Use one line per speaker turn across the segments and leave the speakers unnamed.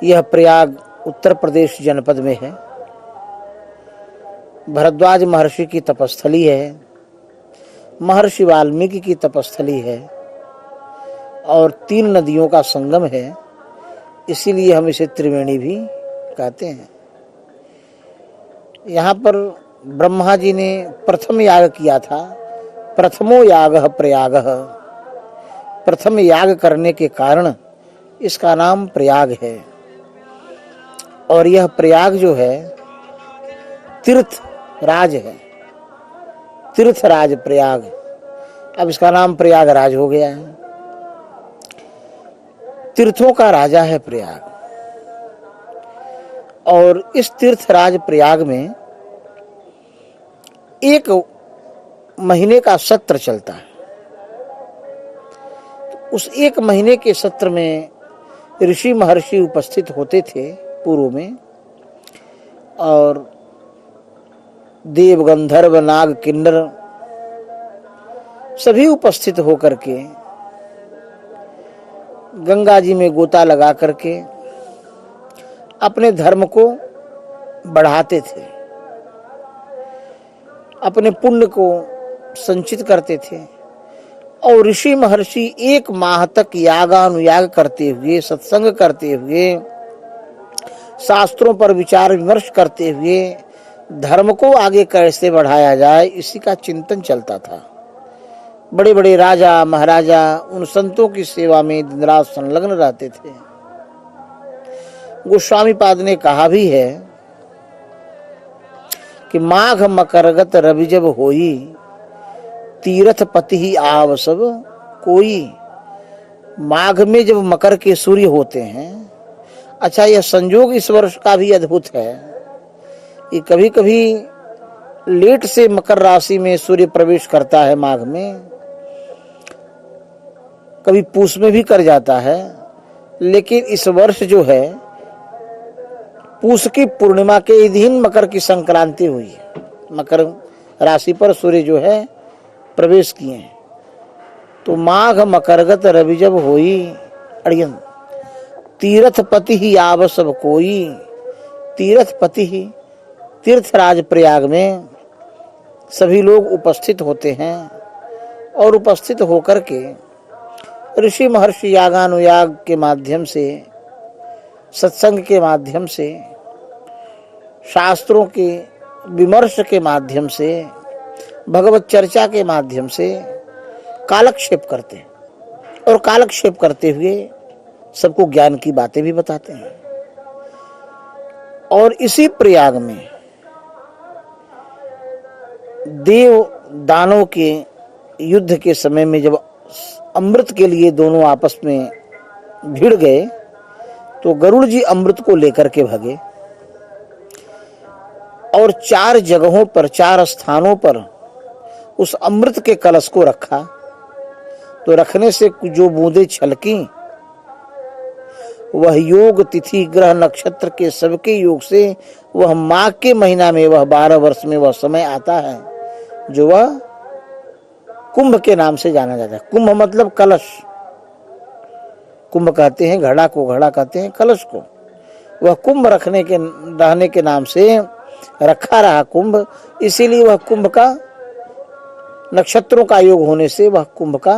यह प्रयाग उत्तर प्रदेश जनपद में है। भरद्वाज महर्षि की तपस्थली है, महर्षि वाल्मीकि की तपस्थली है और 3 नदियों का संगम है, इसीलिए हम इसे त्रिवेणी भी कहते हैं। यहाँ पर ब्रह्मा जी ने प्रथम याग किया था। प्रथमो यागः प्रयागः, प्रथम याग करने के कारण इसका नाम प्रयाग है। और यह प्रयाग जो है तीर्थ राज है, तीर्थराज प्रयाग। अब इसका नाम प्रयागराज हो गया है। तीर्थों का राजा है प्रयाग। और इस तीर्थराज प्रयाग में 1 महीने का सत्र चलता है। उस 1 महीने के सत्र में ऋषि महर्षि उपस्थित होते थे पूर्व में, और देव गंधर्व नाग किन्नर सभी उपस्थित होकर के गंगा जी में गोता लगा करके अपने धर्म को बढ़ाते थे, अपने पुण्य को संचित करते थे। और ऋषि महर्षि 1 माह तक यागानुयाग करते हुए, सत्संग करते हुए, शास्त्रों पर विचार विमर्श करते हुए धर्म को आगे कैसे बढ़ाया जाए, इसी का चिंतन चलता था। बड़े बड़े राजा महाराजा उन संतों की सेवा में दिन रात संलग्न रहते थे। गोस्वामी पाद ने कहा भी है कि माघ मकरगत रवि जब होई, तीर्थ पति ही आव सब कोई। माघ में जब मकर के सूर्य होते हैं, अच्छा यह संयोग इस वर्ष का भी अद्भुत है कि कभी कभी लेट से मकर राशि में सूर्य प्रवेश करता है माघ में, कभी पूस में भी कर जाता है। लेकिन इस वर्ष जो है पूस की पूर्णिमा के दिन मकर की संक्रांति हुई है। मकर राशि पर सूर्य जो है प्रवेश किए हैं। तो माघ मकरगत रवि जब होई अड़ियन, तीर्थ पति ही आव सब कोई। तीर्थ पति ही, तीर्थराज प्रयाग में सभी लोग उपस्थित होते हैं और उपस्थित होकर के ऋषि महर्षि यागानुयाग के माध्यम से, सत्संग के माध्यम से, शास्त्रों के विमर्श के माध्यम से, भगवत चर्चा के माध्यम से कालक्षेप करते हैं। और कालक्षेप करते हुए सबको ज्ञान की बातें भी बताते हैं। और इसी प्रयाग में देव दानव के युद्ध के समय में जब अमृत के लिए दोनों आपस में भिड़ गए, तो गरुड़ जी अमृत को लेकर के भगे और 4 जगहों पर, 4 स्थानों पर उस अमृत के कलश को रखा। तो रखने से जो बूंदें छलकी, वह योग तिथि ग्रह नक्षत्र के सबके योग से वह माघ के महीना में, वह 12 वर्ष में वह समय आता है जो वह कुंभ के नाम से जाना जाता है। कुंभ मतलब कलश। कुंभ कहते हैं घड़ा को, घड़ा कहते हैं कलश को। वह कुंभ रहने के नाम से रखा रहा कुंभ, इसीलिए वह कुंभ का, नक्षत्रों का योग होने से वह कुंभ का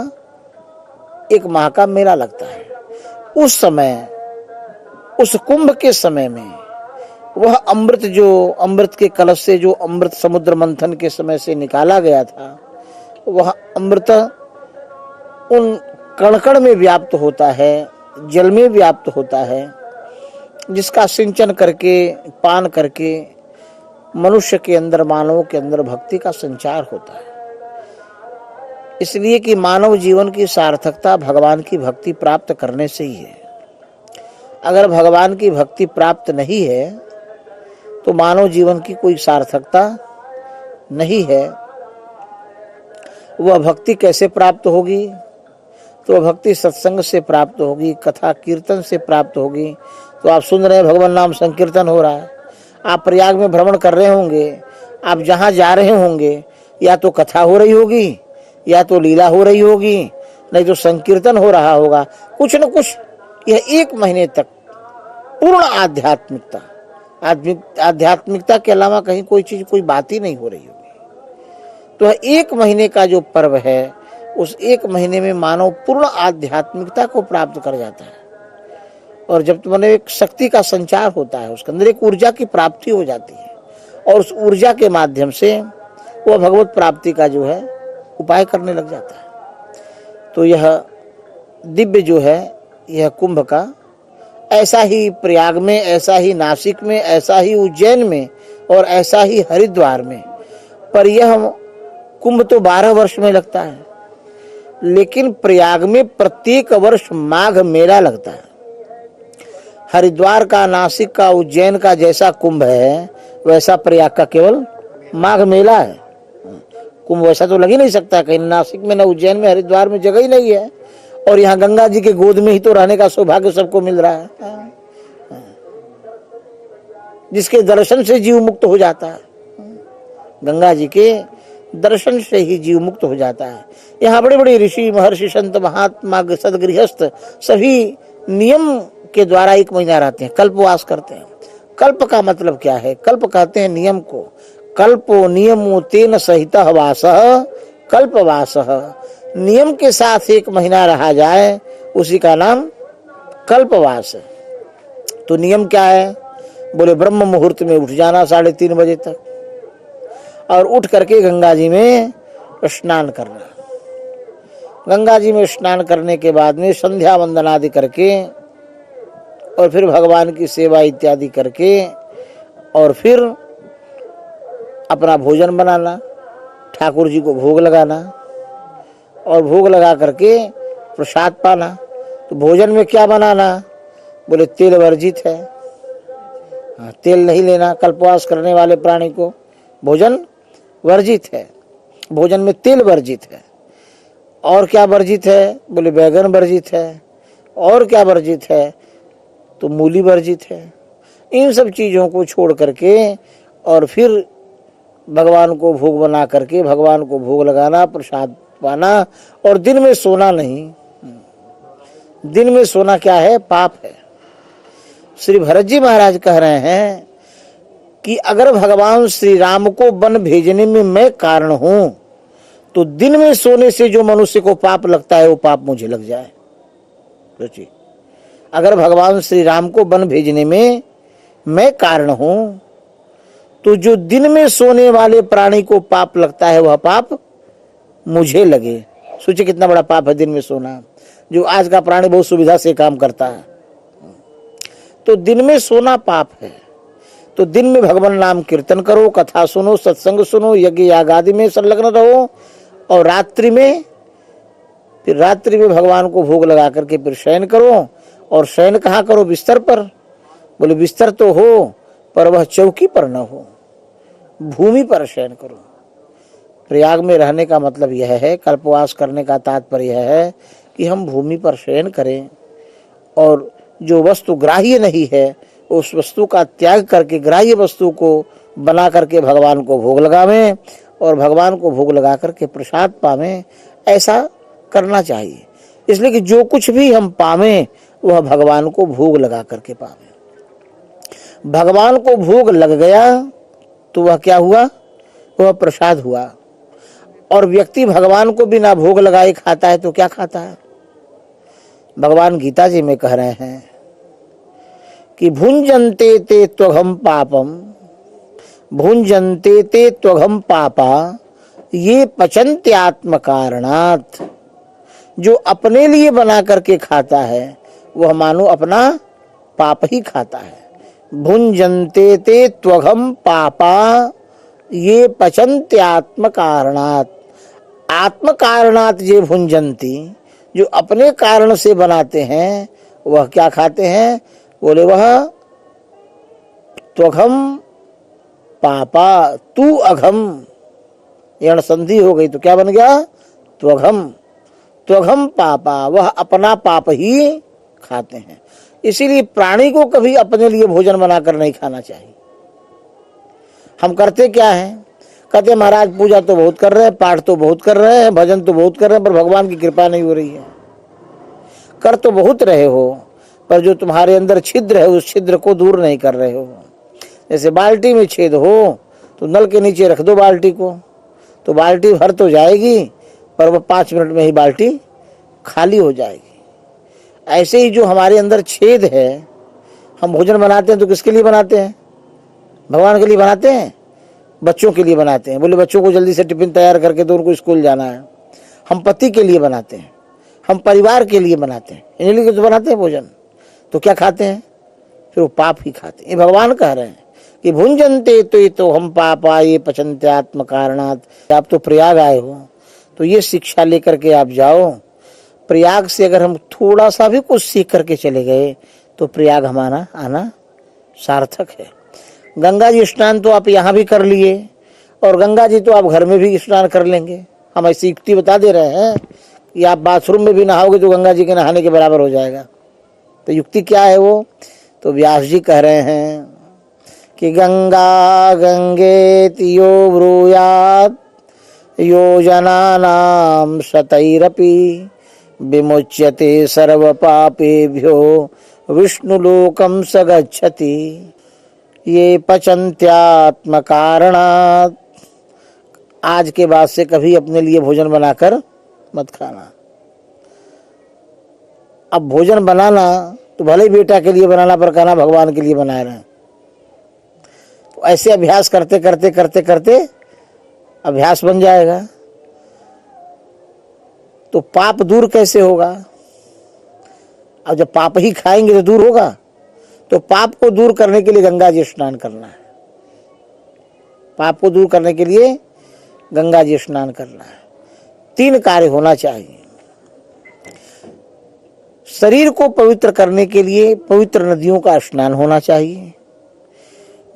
1 माह का मेला लगता है। उस समय, उस कुंभ के समय में वह अमृत, जो अमृत के कलश से जो अमृत समुद्र मंथन के समय से निकाला गया था, वह अमृत उन कण-कण में व्याप्त होता है, जल में व्याप्त होता है, जिसका सिंचन करके, पान करके मनुष्य के अंदर, मानव के अंदर भक्ति का संचार होता है। इसलिए कि मानव जीवन की सार्थकता भगवान की भक्ति प्राप्त करने से ही है। अगर भगवान की भक्ति प्राप्त नहीं है तो मानव जीवन की कोई सार्थकता नहीं है। वह भक्ति कैसे प्राप्त होगी? तो वह भक्ति सत्संग से प्राप्त होगी, कथा कीर्तन से प्राप्त होगी। तो आप सुन रहे हैं भगवान नाम संकीर्तन हो रहा है, आप प्रयाग में भ्रमण कर रहे होंगे, आप जहाँ जा रहे होंगे या तो कथा हो रही होगी, या तो लीला हो रही होगी, नहीं तो संकीर्तन हो रहा होगा। कुछ न कुछ यह 1 महीने तक पूर्ण आध्यात्मिकता, आध्यात्मिकता के अलावा कहीं कोई चीज, कोई बात ही नहीं हो रही होगी। तो 1 महीने का जो पर्व है, उस 1 महीने में मानव पूर्ण आध्यात्मिकता को प्राप्त कर जाता है। और जब तुमने एक शक्ति का संचार होता है, उसके अंदर एक ऊर्जा की प्राप्ति हो जाती है, और उस ऊर्जा के माध्यम से वह भगवत प्राप्ति का जो है उपाय करने लग जाता है। तो यह दिव्य जो है, यह कुंभ का, ऐसा ही प्रयाग में, ऐसा ही नासिक में, ऐसा ही उज्जैन में, और ऐसा ही हरिद्वार में। पर यह कुंभ तो 12 वर्ष में लगता है, लेकिन प्रयाग में प्रत्येक वर्ष माघ मेला लगता है। हरिद्वार का, नासिक का, उज्जैन का जैसा कुंभ है, वैसा प्रयाग का केवल माघ मेला है। कुंभ वैसा तो लग ही नहीं सकता, कहीं नासिक में, न उज्जैन में, हरिद्वार में जगह ही नहीं है। और यहाँ गंगा जी के गोद में ही तो रहने का सौभाग्य सबको मिल रहा है, जिसके दर्शन से जीव मुक्त हो जाता है। गंगा जी के दर्शन से ही जीव मुक्त हो जाता है। यहाँ बड़े बड़े ऋषि, महर्षि, संत, महात्मा, सदगृहस्थ सभी नियम के द्वारा 1 महीना रहते हैं, कल्पवास करते हैं। कल्प का मतलब क्या है? कल्प कहते हैं नियम को। कल्पो नियमो तेन सहितः वासः कल्पवासः। नियम के साथ 1 महीना रहा जाए, उसी का नाम कल्पवास है। तो नियम क्या है? बोले ब्रह्म मुहूर्त में उठ जाना 3:30 बजे तक, और उठ करके गंगा जी में स्नान करना। गंगा जी में स्नान करने के बाद में संध्या वंदन आदि करके, और फिर भगवान की सेवा इत्यादि करके, और फिर अपना भोजन बनाना, ठाकुर जी को भोग लगाना, और भोग लगा करके प्रसाद पाना। तो भोजन में क्या बनाना? बोले तेल वर्जित है। हाँ, तेल नहीं लेना। कल्पवास करने वाले प्राणी को भोजन वर्जित है, भोजन में तेल वर्जित है। और क्या वर्जित है? बोले बैगन वर्जित है। और क्या वर्जित है? तो मूली वर्जित है। इन सब चीज़ों को छोड़ करके, और फिर भगवान को भोग बना करके भगवान को भोग लगाना, प्रसाद पाना, और दिन में सोना नहीं। दिन में सोना क्या है? पाप है। श्री भरत जी महाराज कह रहे हैं कि अगर भगवान श्री राम को वन भेजने में मैं कारण हूं, तो दिन में सोने से जो मनुष्य को पाप लगता है, वो पाप मुझे लग जाए। सोचिए, अगर भगवान श्री राम को वन भेजने में मैं कारण हूं, तो जो दिन में सोने वाले प्राणी को पाप लगता है, वह पाप मुझे लगे। सोचिए कितना बड़ा पाप है दिन में सोना। जो आज का प्राणी बहुत सुविधा से काम करता है, तो दिन में सोना पाप है। तो दिन में भगवान नाम कीर्तन करो, कथा सुनो, सत्संग सुनो, यज्ञ याग आदि में संलग्न रहो, और रात्रि में, फिर रात्रि में भगवान को भोग लगा करके फिर शयन करो। और शयन कहाँ करो? बिस्तर पर। बोले बिस्तर तो हो, पर वह चौकी पर न हो, भूमि पर शयन करो। प्रयाग में रहने का मतलब यह है, कल्पवास करने का तात्पर्य यह है कि हम भूमि पर शयन करें, और जो वस्तु ग्राह्य नहीं है, उस वस्तु का त्याग करके ग्राह्य वस्तु को बना करके भगवान को भोग लगावें, और भगवान को भोग लगा करके प्रसाद पावें। ऐसा करना चाहिए। इसलिए कि जो कुछ भी हम पावें, वह भगवान को भोग लगा करके पावें। भगवान को भोग लग गया तो वह क्या हुआ? वह प्रसाद हुआ। और व्यक्ति भगवान को बिना भोग लगाए खाता है तो क्या खाता है? भगवान गीता जी में कह रहे हैं कि भुंजन्ते ते त्वघम पापम, भुंजन्ते ते त्वघम पापा, ये पचन्ते आत्म कारणात्। जो अपने लिए बना करके खाता है, वह मानो अपना पाप ही खाता है। भुंजन्ते ते त्वघम पापा, ये पचन्ते आत्म कारणात्। आत्म कारणात् ये भुंजन्ति, जो अपने कारण से बनाते हैं, वह क्या खाते हैं? बोले वह त्वघम पापा, तू अघम, यण संधि हो गई तो क्या बन गया? त्वघम। त्वघम पापा, वह अपना पाप ही खाते हैं। इसीलिए प्राणी को कभी अपने लिए भोजन बनाकर नहीं खाना चाहिए। हम करते क्या हैं? कहते महाराज पूजा तो बहुत कर रहे हैं, पाठ तो बहुत कर रहे हैं, भजन तो बहुत कर रहे हैं, पर भगवान की कृपा नहीं हो रही है। कर तो बहुत रहे हो, पर जो तुम्हारे अंदर छिद्र है उस छिद्र को दूर नहीं कर रहे हो। जैसे बाल्टी में छेद हो तो नल के नीचे रख दो बाल्टी को, तो बाल्टी भर तो जाएगी पर वह 5 मिनट में ही बाल्टी खाली हो जाएगी। ऐसे ही जो हमारे अंदर छेद है, हम भोजन बनाते हैं तो किसके लिए बनाते हैं? भगवान के लिए बनाते हैं, बच्चों के लिए बनाते हैं। बोले बच्चों को जल्दी से टिफिन तैयार करके दो, उनको स्कूल जाना है। हम पति के लिए बनाते हैं, हम परिवार के लिए बनाते हैं, इन्हीं लिए तो बनाते हैं भोजन। तो क्या खाते हैं? फिर वो पाप ही खाते हैं। ये भगवान कह रहे हैं कि भुंजनते तो हम पापा ये पचन्ते आत्म कारणात्। आप तो प्रयाग आए हो तो ये शिक्षा लेकर के आप जाओ। प्रयाग से अगर हम थोड़ा सा भी कुछ सीख करके चले गए तो प्रयाग हमारा आना सार्थक है। गंगा जी स्नान तो आप यहाँ भी कर लिए और गंगा जी तो आप घर में भी स्नान कर लेंगे। हम ऐसी युक्ति बता दे रहे हैं कि आप बाथरूम में भी नहाओगे तो गंगा जी के नहाने के बराबर हो जाएगा। तो युक्ति क्या है वो? तो व्यास जी कह रहे हैं कि गंगा गंगेति यो ब्रूयात् योजनानां शतैरपि विमुच्यते सर्व पापेभ्यो विष्णुलोकं स गच्छति। ये पचन्त्यात्म कारणात्। आज के बाद से कभी अपने लिए भोजन बनाकर मत खाना। अब भोजन बनाना तो भले ही बेटा के लिए बनाना पर कहना भगवान के लिए बना रहे हैं। तो ऐसे अभ्यास करते करते करते करते अभ्यास बन जाएगा। तो पाप दूर कैसे होगा? अब जब पाप ही खाएंगे तो दूर होगा। तो पाप को दूर करने के लिए गंगा जी स्नान करना है। पाप को दूर करने के लिए गंगा जी स्नान करना है। 3 कार्य होना चाहिए। शरीर को पवित्र करने के लिए पवित्र नदियों का स्नान होना चाहिए।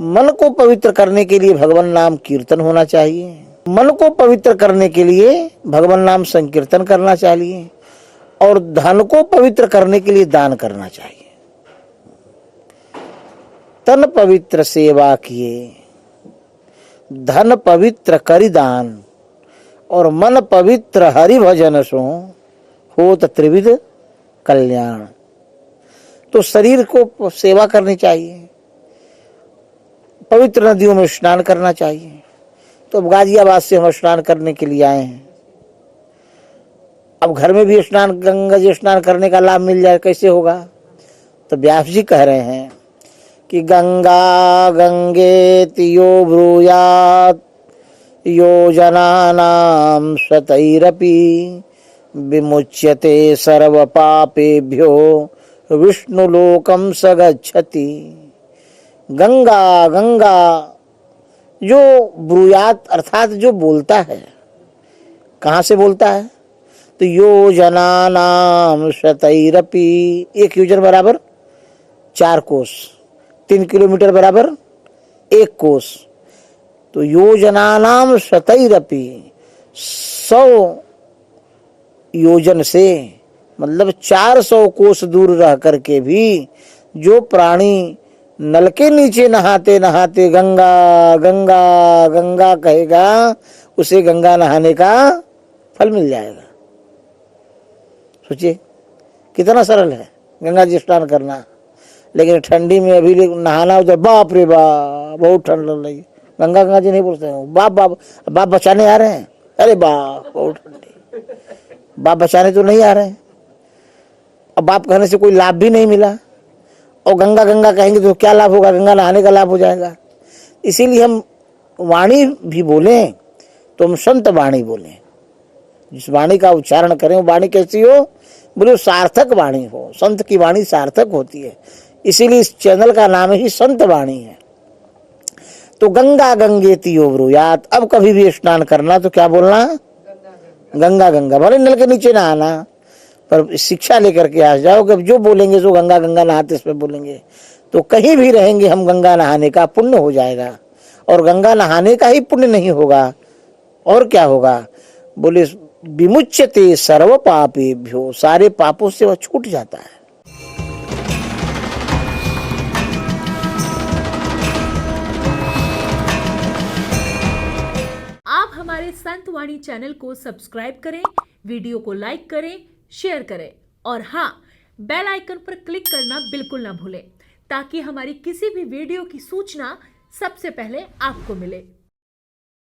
मन को पवित्र करने के लिए भगवान नाम कीर्तन होना चाहिए। मन को पवित्र करने के लिए भगवान नाम संकीर्तन करना चाहिए। और धन को पवित्र करने के लिए दान करना चाहिए। तन पवित्र सेवा किए, धन पवित्र करि दान, और मन पवित्र हरि भजन सो होत त्रिविध कल्याण। तो शरीर को सेवा करनी चाहिए, पवित्र नदियों में स्नान करना चाहिए। तो अब गाजियाबाद से हम स्नान करने के लिए आए हैं। अब घर में भी स्नान, गंगा जी स्नान करने का लाभ मिल जाए, कैसे होगा? तो व्यास जी कह रहे हैं कि गंगा गंगेति यो ब्रूयात् योजनानां शतैरपि विमुच्यते सर्व पापेभ्यो विष्णुलोकं स गच्छति। गंगा गंगा जो ब्रूयात अर्थात जो बोलता है, कहाँ से बोलता है? तो योजनानां शतैरपि, 1 योजन बराबर 4 कोस, 3 किलोमीटर बराबर 1 कोस। तो योजनानां शतैरपि, 100 योजन से मतलब 400 कोस दूर रह करके भी जो प्राणी नल के नीचे नहाते नहाते गंगा गंगा गंगा कहेगा, उसे गंगा नहाने का फल मिल जाएगा। सोचिए कितना सरल है गंगा जी स्नान करना। लेकिन ठंडी में अभी नहाना उधर, बाप रे बाप बहुत ठंड लग रही। गंगा गंगा जी नहीं बोलते हैं, बाप बाप बाप बचाने आ रहे हैं। अरे बाप बहुत ठंडी, बाप बचाने तो नहीं आ रहे हैं। अब बाप कहने से कोई लाभ भी नहीं मिला, और गंगा गंगा कहेंगे तो क्या लाभ होगा? गंगा नहाने का लाभ हो जाएगा। इसीलिए हम वाणी भी बोलें तो हम संत वाणी बोलें। जिस वाणी का उच्चारण करें वो वाणी कैसी हो? बोले सार्थक वाणी हो। संत की वाणी सार्थक होती है, इसीलिए इस चैनल का नाम ही संत वाणी है। तो गंगा गंगेति यो ब्रूयात्। अब कभी भी स्नान करना तो क्या बोलना? गंगा गंगा। भले नल के नीचे नहाना, पर शिक्षा लेकर के आ जाओ कि जो बोलेंगे सो गंगा गंगा नहाते इसमें बोलेंगे तो कहीं भी रहेंगे हम गंगा नहाने का पुण्य हो जाएगा। और गंगा नहाने का ही पुण्य नहीं होगा और क्या होगा? बोले विमुच्यते सर्व पापेभ्यो, सारे पापों से वह छूट जाता है।
आप हमारे संत वाणी चैनल को सब्सक्राइब करें, वीडियो को लाइक करें, शेयर करें और हाँ, बेल आइकन पर क्लिक करना बिल्कुल ना भूलें ताकि हमारी किसी भी वीडियो की सूचना सबसे पहले आपको मिले।